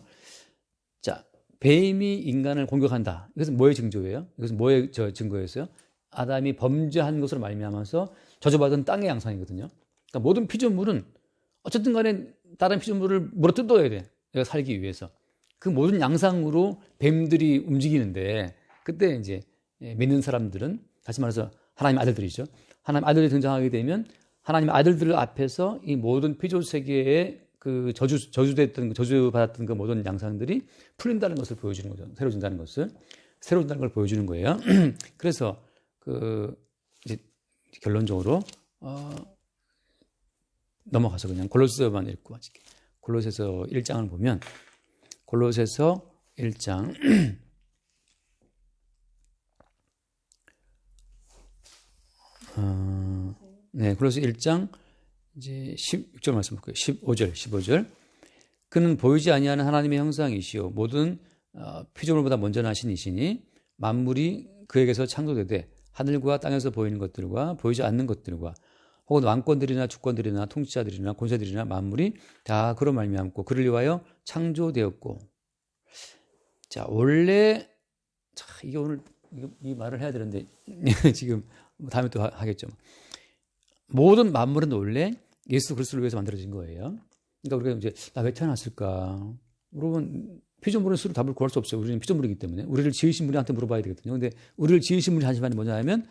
자, 뱀이 인간을 공격한다. 이것은 뭐의 징조예요? 이것은 뭐의 증거였어요? 아담이 범죄한 것으로 말미암아서 저주받은 땅의 양상이거든요. 그러니까 모든 피조물은 어쨌든 간에 다른 피조물을 물어뜯어야 돼. 내가 살기 위해서. 그 모든 양상으로 뱀들이 움직이는데 그때 이제 믿는 사람들은 다시 말해서 하나님의 아들들이죠. 하나님의 아들이 등장하게 되면 하나님의 아들들 앞에서 이 모든 피조 세계에 그 저주받았던 그 모든 양상들이 풀린다는 것을 보여주는 거죠. 새로워진다는 걸 보여주는 거예요. 그래서 그 이제 결론적으로 넘어가서 그냥 골로새서만 읽고 마칠게요. 골로새서 1장을 보면 골로새서 1장 골로새 1장 이제 16절 말씀 볼게요. 15절. 그는 보이지 아니하는 하나님의 형상이시요 모든 피조물보다 먼저 나신 이시니 만물이 그에게서 창조되되 하늘과 땅에서 보이는 것들과 보이지 않는 것들과 혹은 왕권들이나 주권들이나 통치자들이나 권세들이나 만물이 다 그로 말미암고 그를 위하여 창조되었고. 자, 원래 이게 오늘 이 말을 해야 되는데 지금 다음에 또 하겠죠. 모든 만물은 원래 예수 그리스도를 위해서 만들어진 거예요. 그러니까 우리가 이제 나 왜 태어났을까? 물어보면 피조물은 스스로 답을 구할 수 없어요. 우리는 피조물이기 때문에 우리를 지으신 분한테 물어봐야 되거든요. 근데 우리를 지으신 분이 하신 말이 뭐냐면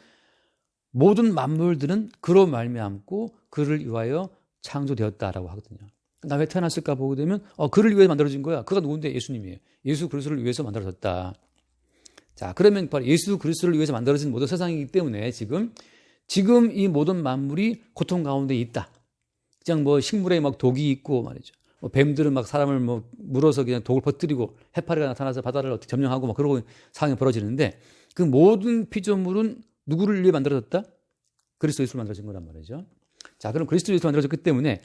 모든 만물들은 그로 말미암고 그를 위하여 창조되었다라고 하거든요. 나 왜 태어났을까 보게 되면 그를 위해 만들어진 거야. 그가 누군데? 예수님이에요. 예수 그리스도를 위해서 만들어졌다. 자, 그러면 바로 예수 그리스도를 위해서 만들어진 모든 세상이기 때문에 지금 이 모든 만물이 고통 가운데 있다. 그냥 뭐 식물에 막 독이 있고 말이죠. 뱀들은 막 사람을 물어서 그냥 독을 퍼뜨리고 해파리가 나타나서 바다를 어떻게 점령하고 막 그러고 상황이 벌어지는데 그 모든 피조물은 누구를 위해 만들어졌다? 그리스도 예수로 만들어진 거란 말이죠. 자, 그럼 그리스도 예수로 만들어졌기 때문에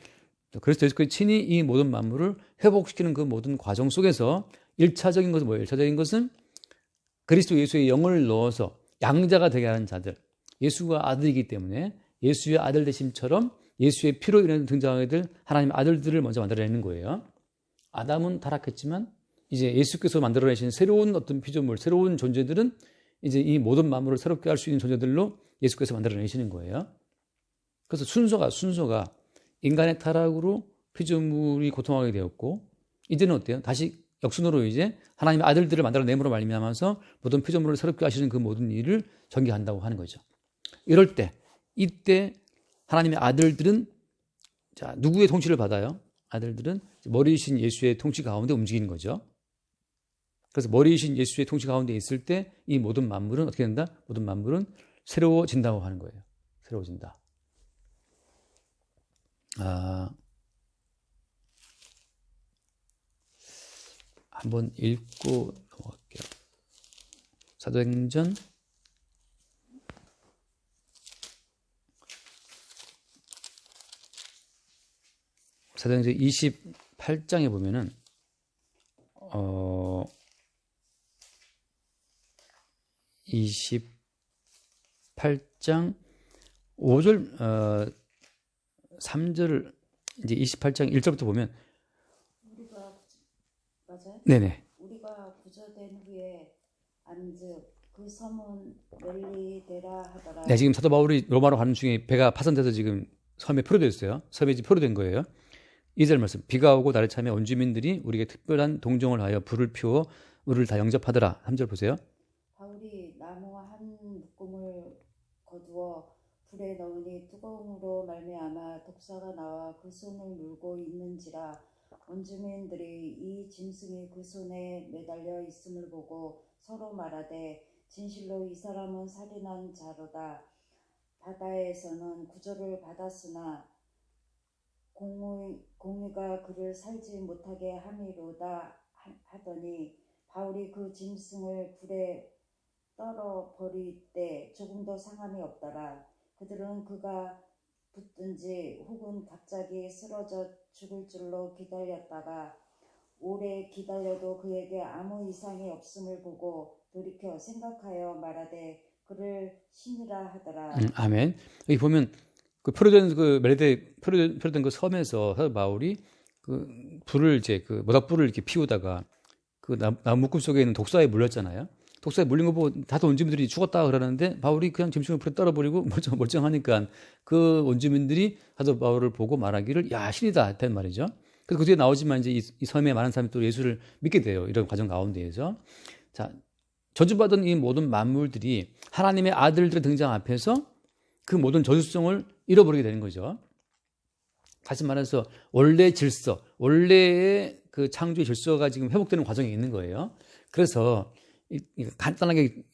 그리스도 예수께서 친히 이 모든 만물을 회복시키는 그 모든 과정 속에서 1차적인 것은 뭐예요? 1차적인 것은 그리스도 예수의 영을 넣어서 양자가 되게 하는 자들. 예수가 아들이기 때문에 예수의 아들 되심처럼 예수의 피로 인해 등장하게 될 하나님의 아들들을 먼저 만들어내는 거예요. 아담은 타락했지만 이제 예수께서 만들어내신 새로운 어떤 피조물, 새로운 존재들은 이제 이 모든 만물을 새롭게 할 수 있는 존재들로 예수께서 만들어내시는 거예요. 그래서 순서가 인간의 타락으로 피조물이 고통하게 되었고 이제는 어때요? 다시 역순으로 이제 하나님의 아들들을 만들어내므로 말미암아서 모든 피조물을 새롭게 하시는 그 모든 일을 전개한다고 하는 거죠. 이때 하나님의 아들들은 자, 누구의 통치를 받아요? 아들들은 머리이신 예수의 통치 가운데 움직이는 거죠. 그래서 머리이신 예수의 통치 가운데 있을 때 이 모든 만물은 어떻게 된다? 모든 만물은 새로워진다고 하는 거예요. 새로워진다. 한번 읽고 넘어갈게요. 사도행전 28장에 보면은 28장 5절 3절 이제 28장 1절부터 보면 우리가 맞아요? 네네. 우리가 구조된 후에 안즉 그 섬은 멜리데라 하더라. 네, 지금 사도 바울이 로마로 가는 중에 배가 파손돼서 지금 섬에 포로되어 있어요. 섬에 지금 포로된 거예요. 2절 말씀. 비가 오고 날을 차며 온 주민들이 우리에게 특별한 동정을 하여 불을 피워 우리를 다 영접하더라. 3절 보세요. 바울이 나무 한 묶음을 거두어 불에 넣으니 뜨거움으로 말미암아 독사가 나와 그 손을 물고 있는지라. 온 주민들이 이 짐승이 그 손에 매달려 있음을 보고 서로 말하되 진실로 이 사람은 살인한 자로다. 바다에서는 구조를 받았으나 공의가 그를 살지 못하게 함이로다 하더니 바울이 그 짐승을 불에 떨어 버릴 때 조금도 상함이 없더라. 그들은 그가 붙든지 혹은 갑자기 쓰러져 죽을 줄로 기다렸다가 오래 기다려도 그에게 아무 이상이 없음을 보고 돌이켜 생각하여 말하되 그를 신이라 하더라. 아멘. 여기 보면 그 표류된 그 멜대 표류된 그 섬에서 사도 바울이 그 불을 이제 그 모닥불을 이렇게 피우다가 그 나무 묶음 속에 있는 독사에 물렸잖아요. 독사에 물린 거 보고 다들 원주민들이 죽었다 그러는데 바울이 그냥 짐승을 불에 떨어버리고 멀쩡하니까 그 원주민들이 사도 바울을 보고 말하기를 야 신이다 했단 말이죠. 그래서 그 뒤에 나오지만 이제 이 섬에 많은 사람이 또 예수를 믿게 돼요. 이런 과정 가운데에서 자 저주받은 이 모든 만물들이 하나님의 아들들의 등장 앞에서 그 모든 저주성을 잃어버리게 되는 거죠. 다시 말해서 원래 질서, 원래의 그 창조의 질서가 지금 회복되는 과정에 있는 거예요. 그래서 간단하게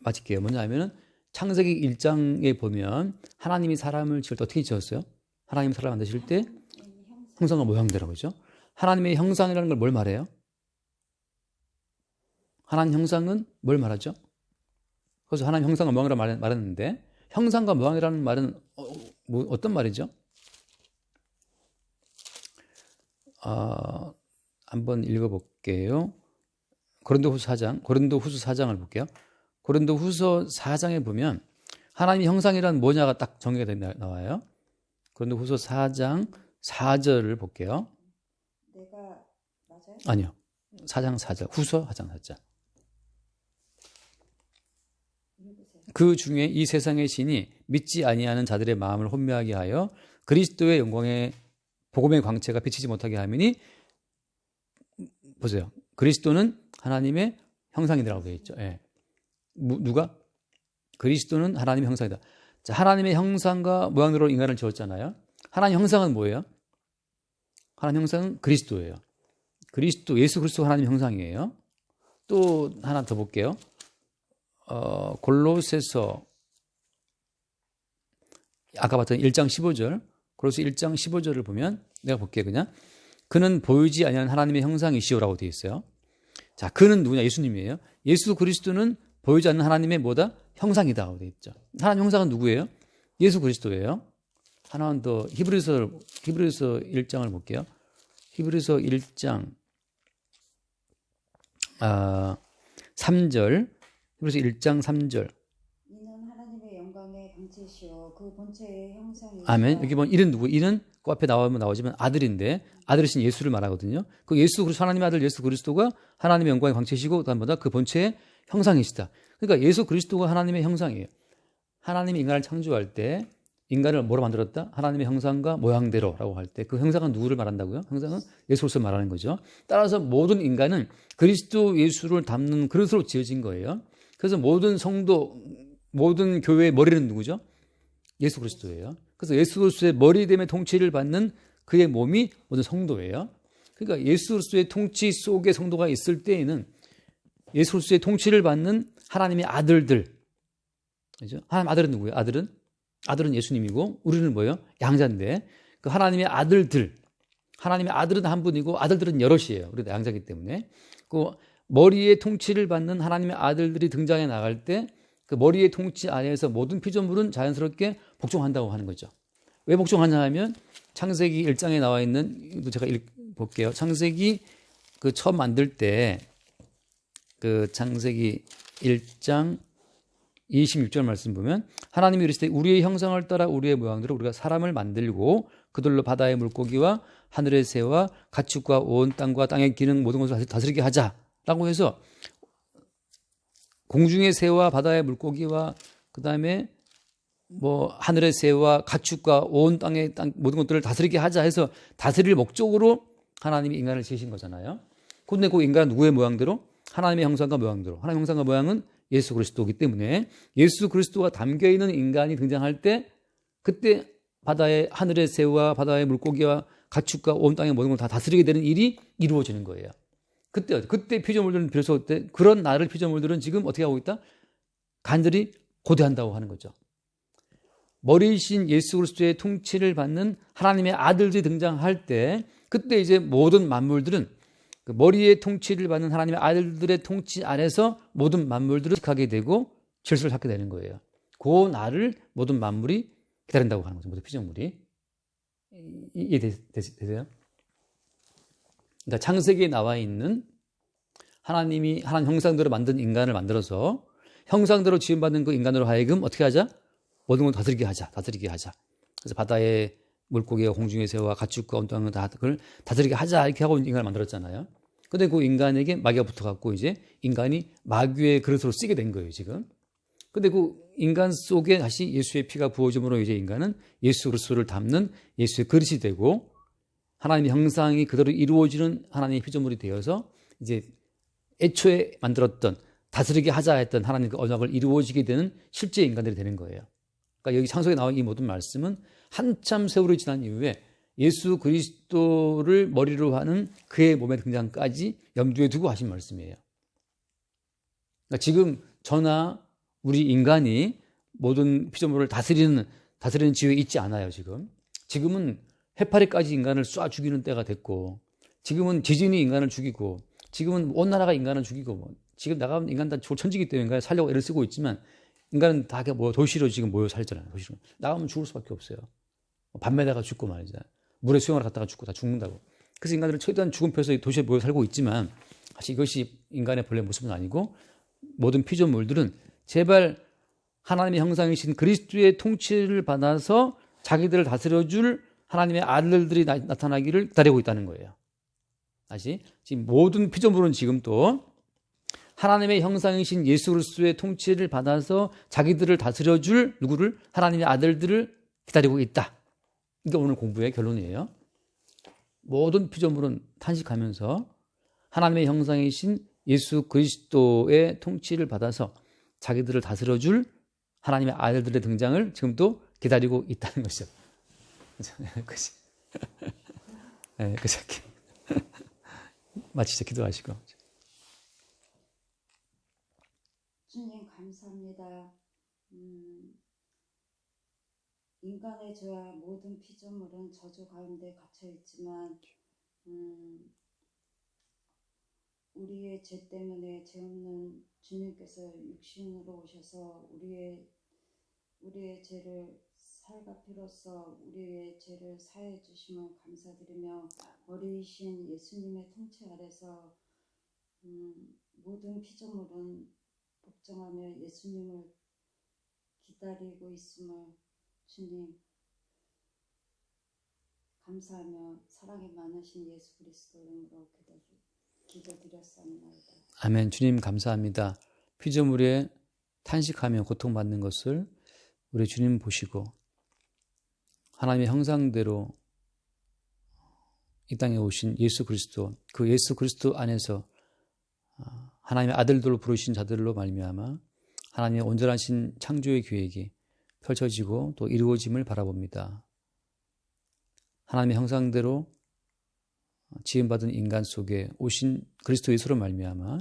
마칠게요. 뭐냐 하면은 창세기 1장에 보면 하나님이 사람을 지을 때 어떻게 지었어요? 하나님이 사람을 만드실 때 형상과 모양대로 그죠? 하나님의 형상이라는 걸 뭘 말해요? 하나님 형상은 뭘 말하죠? 그래서 하나님 형상과 모양이라고 말했는데 형상과 모양이라는 말은 어떤 말이죠? 한번 읽어볼게요. 고린도후서 4장을 볼게요. 고린도후서 4장에 보면 하나님의 형상이란 뭐냐가 딱 정의가 나와요. 고린도후서 4장 4절을 볼게요. 내가 맞아요? 아니요. 4장 4절. 후서 4장 4절. 그 중에 이 세상의 신이 믿지 아니하는 자들의 마음을 혼미하게 하여 그리스도의 영광의 복음의 광채가 비치지 못하게 하미니 보세요. 그리스도는 하나님의 형상이라고 되어 있죠. 예. 누가? 그리스도는 하나님의 형상이다. 자, 하나님의 형상과 모양대로 인간을 지었잖아요. 하나님 형상은 뭐예요? 하나님 형상은 그리스도예요. 그리스도, 예수 그리스도가 하나님 형상이에요. 또 하나 더 볼게요. 골로새서 아까 봤던 1장 15절 골로새 1장 15절을 보면 내가 볼게요. 그냥 그는 보이지 아니하는 하나님의 형상이시오라고 되어 있어요. 자, 그는 누구냐? 예수님이에요. 예수 그리스도는 보이지 않는 하나님의 뭐다? 형상이다. 되어 있죠. 하나님 형상은 누구예요? 예수 그리스도예요. 하나는 더 히브리서 1장을 볼게요. 히브리서 1장 3절 히브리서 1장 3절 이는 하나님의 영광의 광채시오 그 본체의 형상이시오. 아멘. 여기 보면 이는 누구? 이는 그 앞에 나오지만 아들인데 아들이신 예수를 말하거든요. 그 예수 그리스도 하나님의 아들 예수 그리스도가 하나님의 영광의 광채시고 그다음보다 그 본체의 형상이시다. 그러니까 예수 그리스도가 하나님의 형상이에요. 하나님이 인간을 창조할 때 인간을 뭐로 만들었다? 하나님의 형상과 모양대로라고 할 때 그 형상은 누구를 말한다고요? 형상은 예수 그리스도를 말하는 거죠. 따라서 모든 인간은 그리스도 예수를 담는 그릇으로 지어진 거예요. 그래서 모든 성도, 모든 교회의 머리는 누구죠? 예수 그리스도예요. 그래서 예수 그리스도의 머리됨의 통치를 받는 그의 몸이 모든 성도예요. 그러니까 예수 그리스도의 통치 속에 성도가 있을 때에는 예수 그리스도의 통치를 받는 하나님의 아들들, 그죠? 하나님 아들은 누구예요? 아들은 예수님이고 우리는 뭐예요? 양자인데 그 하나님의 아들들, 하나님의 아들은 한 분이고 아들들은 여럿이에요. 우리도 양자이기 때문에 그 머리의 통치를 받는 하나님의 아들들이 등장해 나갈 때 그 머리의 통치 안에서 모든 피조물은 자연스럽게 복종한다고 하는 거죠. 왜 복종하냐 하면 창세기 1장에 나와 있는 제가 볼게요. 창세기 그 처음 만들 때 그 창세기 1장 26절 말씀 보면 하나님이 이르시되 우리의 형상을 따라 우리의 모양대로 우리가 사람을 만들고 그들로 바다의 물고기와 하늘의 새와 가축과 온 땅과 땅의 기능 모든 것을 다스리게 하자라고 해서 공중의 새와 바다의 물고기와 그다음에 뭐 하늘의 새와 가축과 온 땅의 모든 것들을 다스리게 하자 해서 다스릴 목적으로 하나님이 인간을 지으신 거잖아요. 그런데 그 인간은 누구의 모양대로? 하나님의 형상과 모양대로. 하나님의 형상과 모양은 예수 그리스도이기 때문에 예수 그리스도가 담겨있는 인간이 등장할 때 그때 바다의 하늘의 새와 바다의 물고기와 가축과 온 땅의 모든 걸 다 다스리게 되는 일이 이루어지는 거예요. 그때 피조물들은 비로소 그런 나를 피조물들은 지금 어떻게 하고 있다? 간절히 고대한다고 하는 거죠. 머리이신 예수 그리스도의 통치를 받는 하나님의 아들들이 등장할 때 그때 이제 모든 만물들은 그 머리의 통치를 받는 하나님의 아들들의 통치 안에서 모든 만물들을 하게 되고 질서를 찾게 되는 거예요. 그 날을 모든 만물이 기다린다고 하는 거죠. 모든 피조물이. 이해되세요? 그러니까 창세기에 나와 있는 하나님이 하나님 형상대로 만든 인간을 만들어서 형상대로 지음받는 그 인간으로 하여금 어떻게 하자? 모든 걸 다스리게 하자. 그래서 바다의 물고기와 공중의 새와 가축과 온 땅을 다 그걸 다스리게 하자 이렇게 하고 인간을 만들었잖아요. 근데 그 인간에게 마귀가 붙어갖고 이제 인간이 마귀의 그릇으로 쓰게 된 거예요, 지금. 근데 그 인간 속에 다시 예수의 피가 부어짐으로 이제 인간은 예수 그리스도를 담는 예수의 그릇이 되고 하나님의 형상이 그대로 이루어지는 하나님의 피조물이 되어서 이제 애초에 만들었던 다스리게 하자 했던 하나님의 그 언약을 이루어지게 되는 실제 인간들이 되는 거예요. 그러니까 여기 창세기에 나온 이 모든 말씀은 한참 세월이 지난 이후에 예수 그리스도를 머리로 하는 그의 몸의 등장까지 염두에 두고 하신 말씀이에요. 그러니까 지금 저나 우리 인간이 모든 피조물을 다스리는 지위에 있지 않아요, 지금. 지금은 해파리까지 인간을 쏴 죽이는 때가 됐고, 지금은 지진이 인간을 죽이고, 지금은 온 나라가 인간을 죽이고, 지금 나가면 인간 다 천지기 때문에 인간을 살려고 애를 쓰고 있지만, 인간은 다 도시로 지금 모여 살잖아요, 도시로. 나가면 죽을 수밖에 없어요. 밤매다가 죽고 말이죠. 물에 수영하러 갔다가 죽고 다 죽는다고. 그래서 인간들은 최대한 죽은 표에서 도시에 모여 살고 있지만, 사실 이것이 인간의 본래 모습은 아니고, 모든 피조물들은 제발 하나님의 형상이신 그리스도의 통치를 받아서 자기들을 다스려줄 하나님의 아들들이 나타나기를 기다리고 있다는 거예요. 다시 지금 모든 피조물은 지금 또 하나님의 형상이신 예수 그리스도의 통치를 받아서 자기들을 다스려줄 누구를? 하나님의 아들들을 기다리고 있다. 이게 오늘 공부의 결론이에요. 모든 피조물은 탄식하면서 하나님의 형상이신 예수 그리스도의 통치를 받아서 자기들을 다스려줄 하나님의 아들들의 등장을 지금도 기다리고 있다는 것이죠. 그치? 네, 그치? 마치자 기도하시고. 주님 감사합니다. 인간의 죄와 모든 피조물은 저주 가운데 갇혀 있지만 우리의 죄 때문에 죄 없는 주님께서 육신으로 오셔서 우리의 죄를 살과 피로써 우리의 죄를 사해 주심을 감사드리며 어리신 예수님의 통치 아래서 모든 피조물은 복종하며 예수님을 기다리고 있음을 주님 감사하며 사랑이 많으신 예수 그리스도 이름으로 기도드렸사옵나이다. 아멘. 주님 감사합니다. 피조물에 탄식하며 고통받는 것을 우리 주님 보시고 하나님의 형상대로 이 땅에 오신 예수 그리스도, 그 예수 그리스도 안에서 하나님의 아들들로 부르신 자들로 말미암아 하나님의 온전하신 창조의 계획이 펼쳐지고 또 이루어짐을 바라봅니다. 하나님의 형상대로 지음받은 인간 속에 오신 그리스도 예수로 말미암아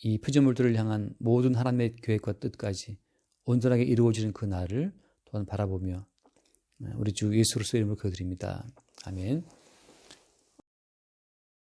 이 피조물들을 향한 모든 하나님의 계획과 뜻까지 온전하게 이루어지는 그 날을 또한 바라보며 우리 주 예수 그리스도의 이름으로 기도드립니다. 아멘.